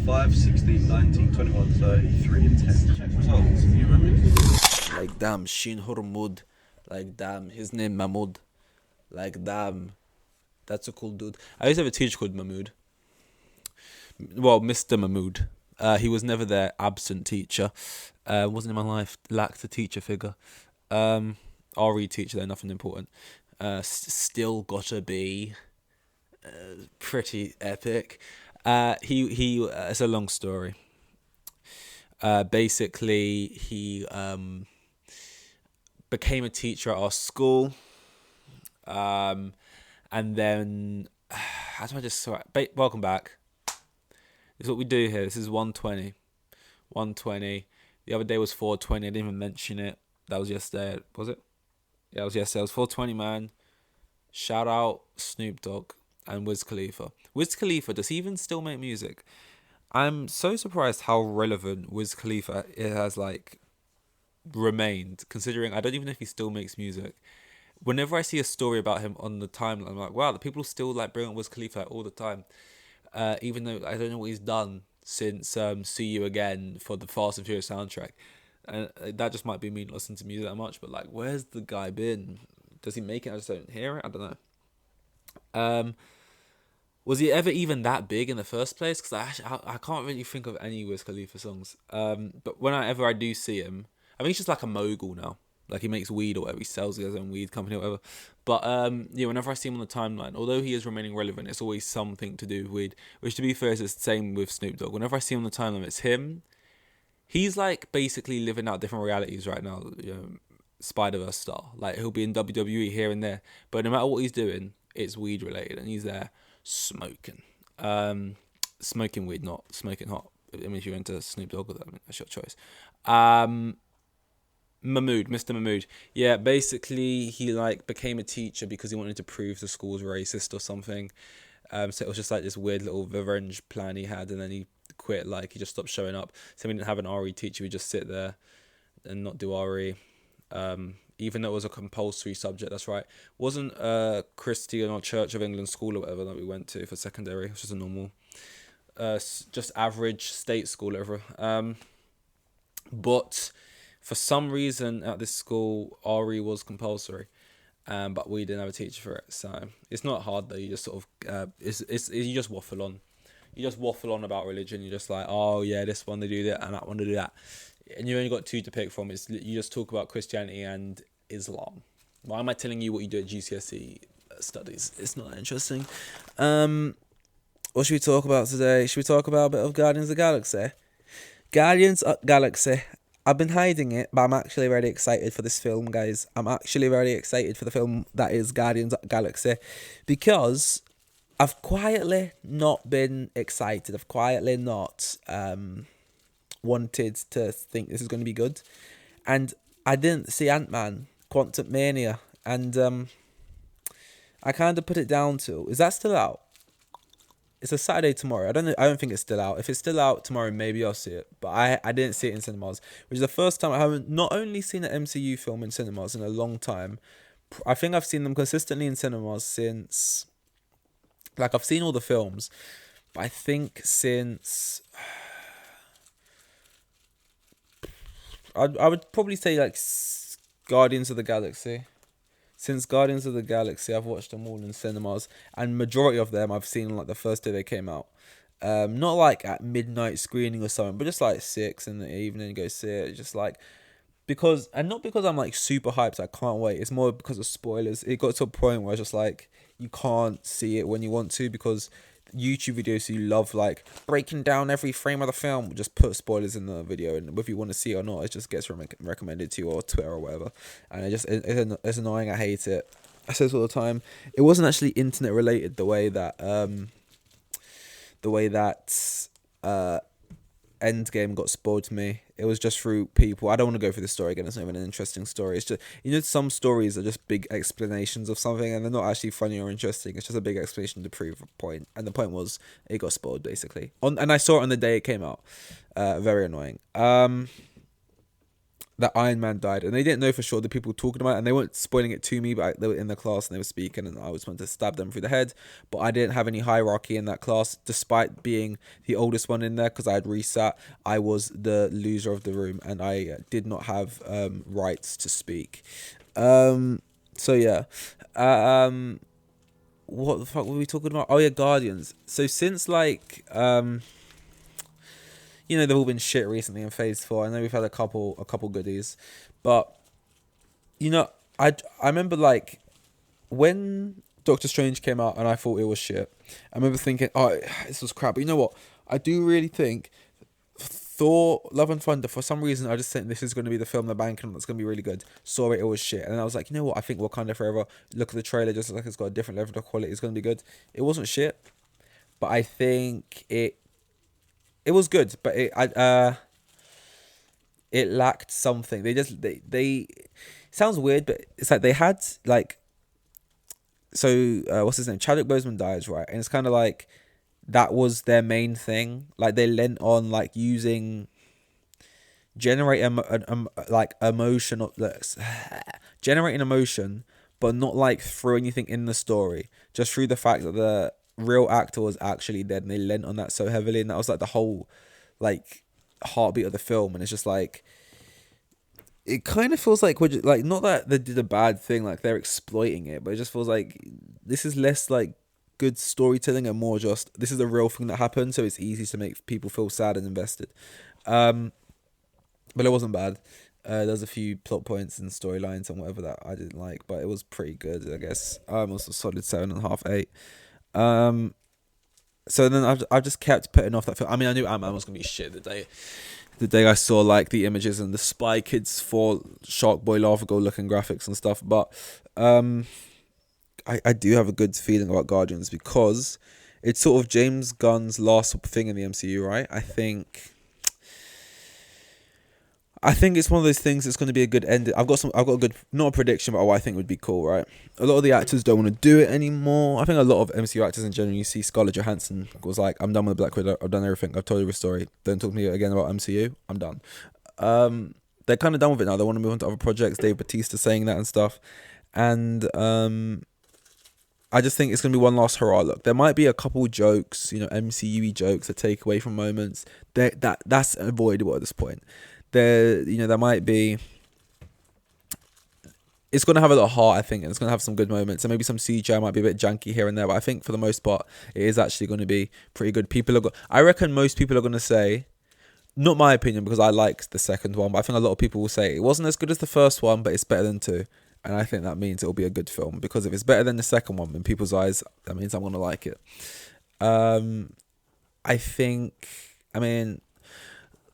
5, 16, 19, 21, 33, and 10. Check results. You remember? Like damn, Shin Hormud. Like damn, his name Mahmoud. Like damn, that's a cool dude. I used to have a teacher called Mahmoud. Well, Mr. Mahmood. He was never their absent teacher. Wasn't in my life. Lacked a teacher figure. RE teacher, though, nothing important. Still gotta be pretty epic. He. It's a long story. Basically, he became a teacher at our school. And then, how do I just sort? Welcome back. This is what we do here. This is 120. 120. The other day was 420. I didn't even mention it. That was yesterday. Was it? Yeah, it was yesterday. It was 420, man. Shout out Snoop Dogg and Wiz Khalifa. Wiz Khalifa, does he even still make music? I'm so surprised how relevant Wiz Khalifa has, like, remained, considering I don't even know if he still makes music. Whenever I see a story about him on the timeline, I'm like, wow, the people still, like, bring up Wiz Khalifa, like, all the time. Even though I don't know what he's done since See You Again for the Fast and Furious soundtrack. And that just might be me not listening to music that much, but, like, where's the guy been? Does he make it? I just don't hear it. I don't know. Was he ever even that big in the first place? Because I can't really think of any Wiz Khalifa songs. But whenever I do see him, I think he's just like a mogul now. Like, he makes weed or whatever. He sells his own weed company or whatever. But yeah, whenever I see him on the timeline, although he is remaining relevant, it's always something to do with weed. Which, to be fair, is the same with Snoop Dogg. Whenever I see him on the timeline, it's him. He's, like, basically living out different realities right now. You know, Spider-Verse style. Like, he'll be in WWE here and there. But no matter what he's doing, it's weed related. And he's there smoking. Smoking weed, not smoking hot. I mean, if you're into Snoop Dogg, I mean, that's your choice. Mahmood, Mr. Mahmood. Yeah, basically he, like, became a teacher because he wanted to prove the school was racist or something. So it was just like this weird little revenge plan he had, and then he quit. Like, he just stopped showing up. So we didn't have an RE teacher. We just sit there and not do RE. Even though it was a compulsory subject, that's right. Wasn't Christian or Church of England school or whatever that we went to for secondary. It was just a normal, just average state school or whatever. But for some reason at this school, RE was compulsory, but we didn't have a teacher for it. So it's not hard though. You just sort of, you just waffle on. You just waffle on about religion. You're just like, oh yeah, this one they do that and that one they do that. And you only got two to pick from. You just talk about Christianity and Islam. Why am I telling you what you do at GCSE studies? It's not interesting. What should we talk about today? Should we talk about a bit of Guardians of the Galaxy? Guardians of the Galaxy. I've been hiding it, but I'm actually very excited for this film, guys. I'm actually very excited for the film that is Guardians of the Galaxy, because I've quietly not been excited. I've quietly not wanted to think this is going to be good. And I didn't see Ant-Man, Quantum Mania, and I kind of put it down to, is that still out? It's a Saturday tomorrow. I don't know. I don't think it's still out. If it's still out tomorrow, maybe I'll see it. But I didn't see it in cinemas, which is the first time I haven't not only seen an MCU film in cinemas in a long time. I think I've seen them consistently in cinemas since, like, I've seen all the films, but I think since, I would probably say, like, Guardians of the Galaxy. Since Guardians of the Galaxy, I've watched them all in cinemas, and majority of them I've seen, like, the first day they came out. Not like at midnight screening or something, but just like 6 in the evening, go see it. Just like, because, and not because I'm like super hyped, I can't wait. It's more because of spoilers. It got to a point where it's just like, you can't see it when you want to, because YouTube videos you love, like, breaking down every frame of the film, just put spoilers in the video, and whether you want to see it or not, it just gets recommended to you, or Twitter or whatever, and it's annoying. I hate it. I say this all the time. It wasn't actually internet related the way that Endgame got spoiled to me. It was just through people. I don't want to go through the story again. It's not even an interesting story. It's just, you know, some stories are just big explanations of something, and they're not actually funny or interesting. It's just a big explanation to prove a point. And the point was, it got spoiled basically. And I saw it on the day it came out. Very annoying. that Iron Man died, and they didn't know for sure. The people talking about it, and they weren't spoiling it to me, but they were in the class and they were speaking, and I was wanting to stab them through the head. But I didn't have any hierarchy in that class, despite being the oldest one in there, because I had resat. I was the loser of the room, and I did not have rights to speak. So yeah, what the fuck were we talking about? Oh yeah, Guardians. So since like they've all been shit recently in Phase 4. I know we've had a couple goodies, but I remember like when Doctor Strange came out and I thought it was shit. I remember thinking, oh, this was crap. But you know what? I do really think Thor: Love and Thunder, for some reason, I just think this is going to be the film they're banking on that's going to be really good. Saw it was shit. And then I was like, you know what? I think Wakanda Forever, look at the trailer, just like it's got a different level of quality. It's going to be good. It wasn't shit, but I think it was good, but it lacked something. They sounds weird, but it's like they had like, so what's his name? Chadwick Boseman dies, right? And it's kind of like that was their main thing. Like they lent on like using like emotion, generating emotion, but not like through anything in the story, just through the fact that the real actor was actually dead, and they lent on that so heavily, and that was like the whole like heartbeat of the film. And it's just like it kind of feels like not that they did a bad thing, like they're exploiting it, but it just feels like this is less like good storytelling and more just this is a real thing that happened, so it's easy to make people feel sad and invested. But it wasn't bad. There's a few plot points and storylines and whatever that I didn't like, but it was pretty good, I guess. It was a solid 7.5, 8. So then I've just kept putting off that film. I mean, I knew Ant-Man was gonna be shit the day I saw like the images and the Spy Kids 4 Shark Boy Lava Girl looking graphics and stuff. But I do have a good feeling about Guardians because it's sort of James Gunn's last thing in the MCU, right? I think it's one of those things that's going to be a good end. I've got a good, not a prediction, but what I think would be cool, right? A lot of the actors don't want to do it anymore. I think a lot of MCU actors in general, you see Scarlett Johansson was like, I'm done with Black Widow. I've done everything. I've told you a story. Don't talk to me again about MCU. I'm done. They're kind of done with it now. They want to move on to other projects. Dave Bautista saying that and stuff. And I just think it's going to be one last hurrah. Look, there might be a couple jokes, MCU-y jokes that take away from moments. That's avoidable at this point. There might be. It's gonna have a lot of heart, I think, and it's gonna have some good moments, and maybe some CGI might be a bit janky here and there. But I think for the most part, it is actually going to be pretty good. I reckon most people are gonna say, not my opinion because I liked the second one, but I think a lot of people will say it wasn't as good as the first one, but it's better than 2, and I think that means it'll be a good film because if it's better than the second one in people's eyes, that means I'm gonna like it. I mean.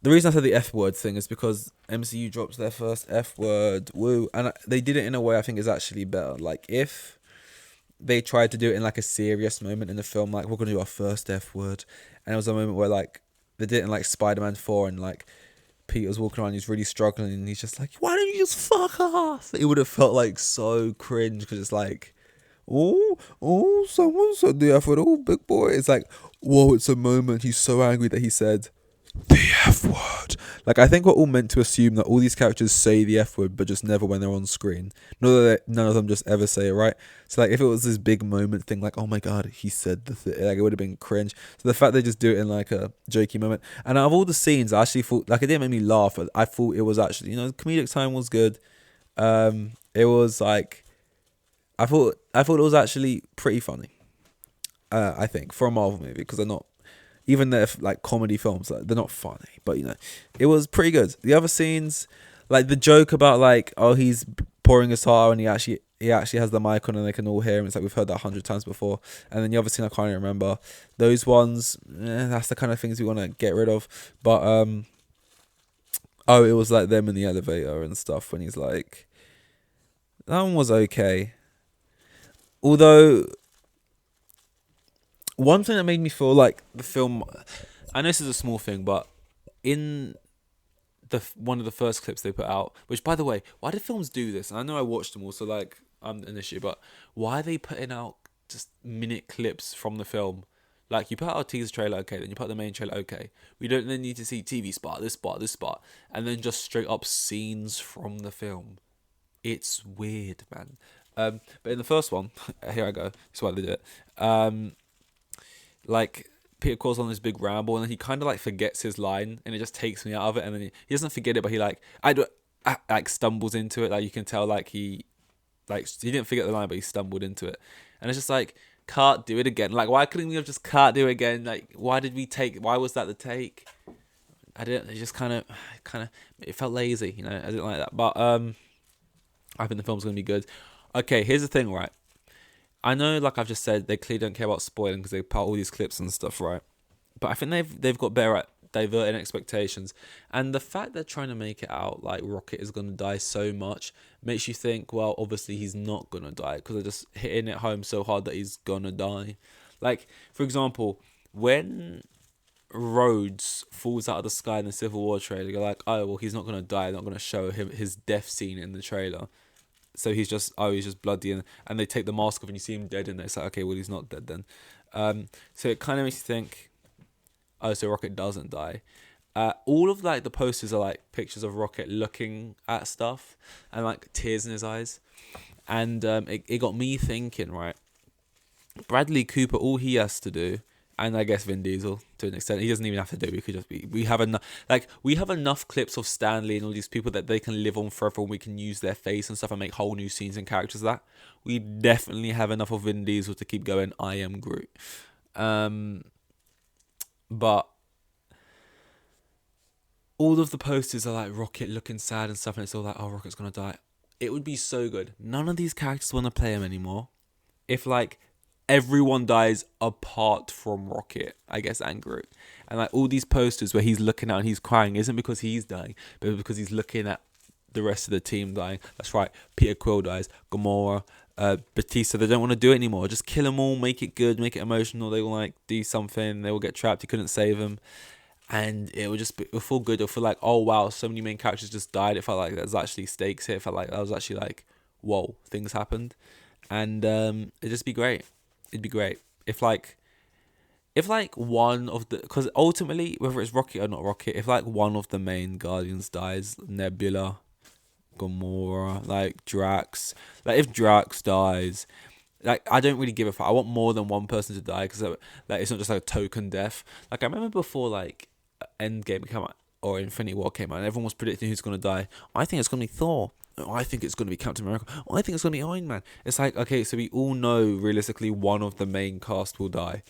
The reason I said the F word thing is because MCU drops their first F word, woo, and they did it in a way I think is actually better. Like if they tried to do it in like a serious moment in the film, like we're gonna do our first F word, and it was a moment where like they did it in like Spider-Man 4, and like Peter's walking around, he's really struggling, and he's just like, why don't you just fuck off? It would have felt like so cringe because it's like, oh, someone said the F word, oh, big boy. It's like, whoa, it's a moment. He's so angry that he said the F word. Like, I think we're all meant to assume that all these characters say the F word, but just never when they're on screen. None of them just ever say it, right? So, like, if it was this big moment thing, like, oh my god, he said the thing, like, it would have been cringe. So the fact they just do it in, like, a jokey moment. And out of all the scenes, I actually thought, like, it didn't make me laugh, but I thought it was actually, the comedic time was good. It was, like, I thought it was actually pretty funny. I think, for a Marvel movie, because they're not, even if like comedy films, like, they're not funny, but it was pretty good. The other scenes, like the joke about like, oh, he's pouring his heart and he actually has the mic on and they can all hear him. It's like we've heard that 100 times before. And then the other scene I can't even remember. Those ones, that's the kind of things we want to get rid of. But it was like them in the elevator and stuff when he's like, that one was okay. Although, one thing that made me feel like the film, I know this is a small thing, but in one of the first clips they put out, which by the way, why do films do this? And I know I watched them all, so like I'm an issue, but why are they putting out just minute clips from the film Like, you put out a teaser trailer, okay, then you put out the main trailer, okay. We don't then need to see TV spot, this spot, this spot, and then just straight up scenes from the film. It's weird, man. But in the first one, here I go. That's why they do it. Like, Peter Quill's on this big ramble, and then he kind of like forgets his line, and it just takes me out of it. And then he doesn't forget it, but he like stumbles into it. Like, you can tell like he didn't forget the line, but he stumbled into it, and it's just like, can't do it again. Like, why couldn't we have just can't do it again? Like, why was that the take? I didn't. It just kind of, it felt lazy. You know, I didn't like that. But I think the film's gonna be good. Okay, here's the thing, right? I know, like I've just said, they clearly don't care about spoiling because they put all these clips and stuff, right? But I think they've got better at diverting expectations, and the fact they're trying to make it out like Rocket is gonna die so much makes you think, well, obviously he's not gonna die because they're just hitting it home so hard that he's gonna die. Like, for example, when Rhodes falls out of the sky in the Civil War trailer, you're like, oh well, he's not gonna die. They're not gonna show him his death scene in the trailer. So he's just bloody, and they take the mask off and you see him dead, and it's like, okay, well, he's not dead then. So it kind of makes you think, oh, so Rocket doesn't die. All of like the posters are like pictures of Rocket looking at stuff and like tears in his eyes, and it got me thinking, right? Bradley Cooper, all he has to do, and I guess Vin Diesel to an extent, he doesn't even have to do it. We could just be. We have enough clips of Stan Lee and all these people that they can live on forever, and we can use their face and stuff and make whole new scenes and characters. That we definitely have enough of Vin Diesel to keep going. I am Groot. But all of the posters are like Rocket looking sad and stuff, and it's all like, oh, Rocket's gonna die. It would be so good. None of these characters want to play him anymore. If like everyone dies apart from Rocket, I guess, and Groot. And like all these posters where he's looking out and he's crying isn't because he's dying, but because he's looking at the rest of the team dying. That's right. Peter Quill dies. Gamora, Batista. They don't want to do it anymore. Just kill them all. Make it good. Make it emotional. They will like do something. They will get trapped. You couldn't save them. And it will feel good. It'll feel like, oh wow, so many main characters just died. It felt like there's actually stakes here. It felt like that was actually like, whoa, things happened. And it'd just be great. It'd be great if one of the, because ultimately whether it's Rocket or not Rocket, if like one of the main Guardians dies, Nebula, Gamora, like Drax, like if Drax dies, like I don't really give a fuck. I want more than one person to die because like it's not just like a token death. Like I remember before like Endgame came out or Infinity War came out, and everyone was predicting who's gonna die. I think it's gonna be Thor. I think it's going to be Captain America. I think it's going to be Iron Man. It's like, okay, so we all know realistically one of the main cast will die.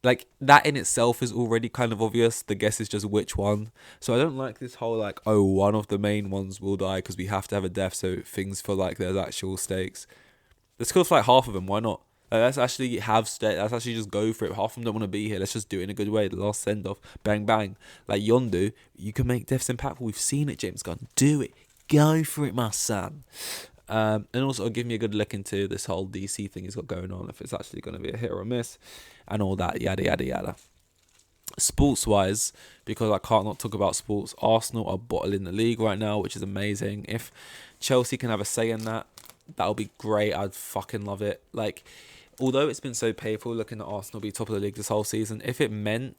Like, that in itself is already kind of obvious. The guess is just which one. So I don't like this whole, like, oh, one of the main ones will die because we have to have a death so things feel like there's actual stakes. Let's kill for, like, half of them. Why not? Like, let's actually have stakes. Let's actually just go for it. Half of them don't want to be here. Let's just do it in a good way. The last send-off. Bang, bang. Like Yondu, you can make deaths impactful. We've seen it, James Gunn. Do it. Go for it, my son. And also it'll give me a good look into this whole DC thing he's got going on, if it's actually going to be a hit or a miss, and all that, yada, yada, yada. Sports-wise, because I can't not talk about sports, Arsenal are bottling the league right now, which is amazing. If Chelsea can have a say in that, that'll be great. I'd fucking love it. Like, although it's been so painful looking at Arsenal be top of the league this whole season, if it meant...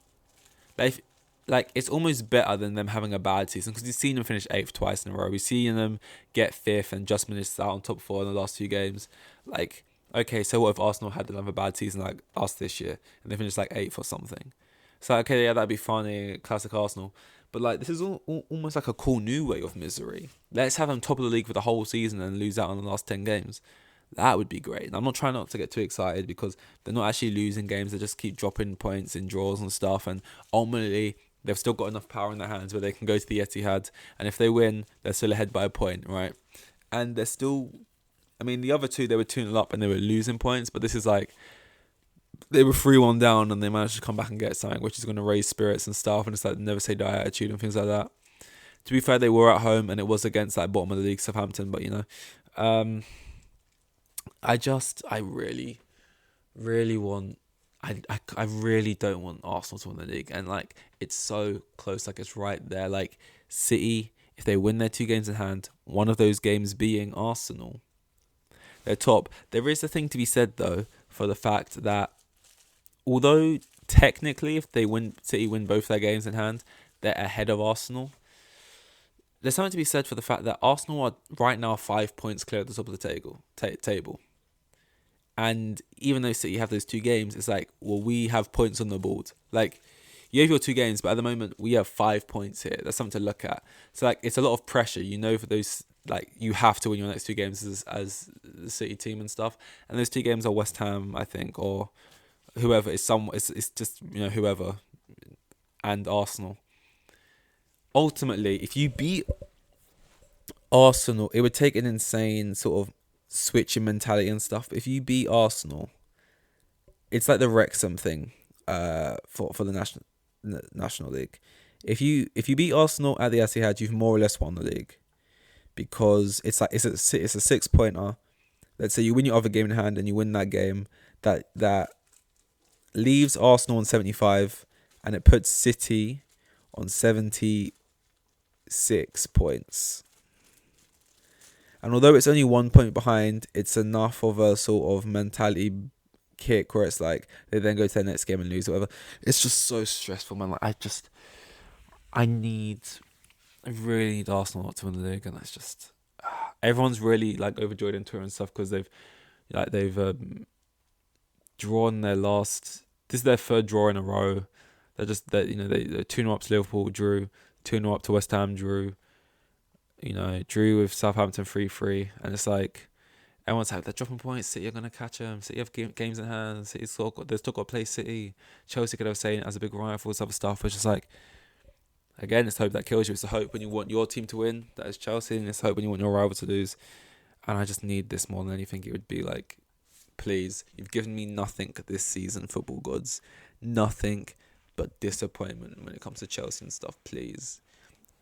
Like, it's almost better than them having a bad season because we've seen them finish 8th twice in a row. We've seen them get 5th and just finished out on top 4 in the last 2 games. Like, okay, so what if Arsenal had another bad season like us this year and they finished like 8th or something? So, okay, yeah, that'd be funny, classic Arsenal. But, like, this is almost like a cool new way of misery. Let's have them top of the league for the whole season and lose out on the last 10 games. That would be great. And I'm not trying not to get too excited because they're not actually losing games. They just keep dropping points in draws and stuff. And ultimately, they've still got enough power in their hands where they can go to the Etihad. And if they win, they're still ahead by a point, right? And they're still... I mean, the other two, they were 2-0 up and they were losing points. But this is like... They were 3-1 down and they managed to come back and get something, which is going to raise spirits and stuff. And it's like never say die attitude and things like that. To be fair, they were at home and it was against like bottom of the league, Southampton. But, you know... I really, really want... I really don't want Arsenal to win the league. And, like, it's so close. Like, it's right there. Like, City, if they win their 2 games in hand, one of those games being Arsenal, they're top. There is a thing to be said, though, for the fact that although technically, if City win both their games in hand, they're ahead of Arsenal. There's something to be said for the fact that Arsenal are right now 5 points clear at the top of the table. And even though City have those 2 games, it's like, well, we have points on the board. Like, you have your 2 games, but at the moment, we have 5 points here. That's something to look at. So, like, it's a lot of pressure, for those, like, you have to win your next 2 games as the City team and stuff. And those 2 games are West Ham, I think, or whoever. It's just, whoever. And Arsenal. Ultimately, if you beat Arsenal, it would take an insane sort of switching mentality and stuff. But if you beat Arsenal, it's like the Wrexham thing for the National League. If you beat Arsenal at the Etihad, you've more or less won the league, because it's a 6-pointer. Let's say you win your other game in hand and you win that game, that leaves Arsenal on 75 and it puts City on 76 points. And although it's only 1 point behind, it's enough of a sort of mentality kick where it's like they then go to their next game and lose or whatever. It's just so stressful, man. Like I really need Arsenal not to win the league, and that's just everyone's really like overjoyed in Twitter and stuff because they've drawn their last. This is their 3rd draw in a row. They're 2-0 up to Liverpool, drew 2-0 up to West Ham, drew with Southampton 3-3, and it's like everyone's like, they're dropping points. City are gonna catch them. City have games in hand. They've still got to play City. Chelsea could have saying it as a big rival, this other stuff. It's just like, again, it's hope that kills you. It's a hope when you want your team to win, that is Chelsea, and it's hope when you want your rival to lose. And I just need this more than anything. It would be like, please, you've given me nothing this season, football gods, nothing but disappointment when it comes to Chelsea and stuff. Please,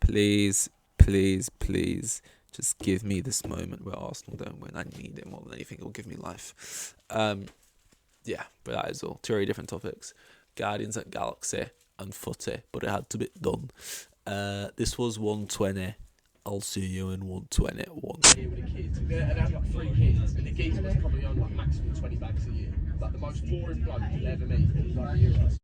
please, please, please, just give me this moment where Arsenal don't win. I need it more than anything. It will give me life. Yeah, but that is all. 2 very different topics. Guardians at Galaxy and footy, but it had to be done. This was 120. I'll see you in 121. Here with the kids, and they had like 3 kids, and the geezer was probably on like maximum 20 bags a year. Like the most boring bloke you'll ever meet. He was like,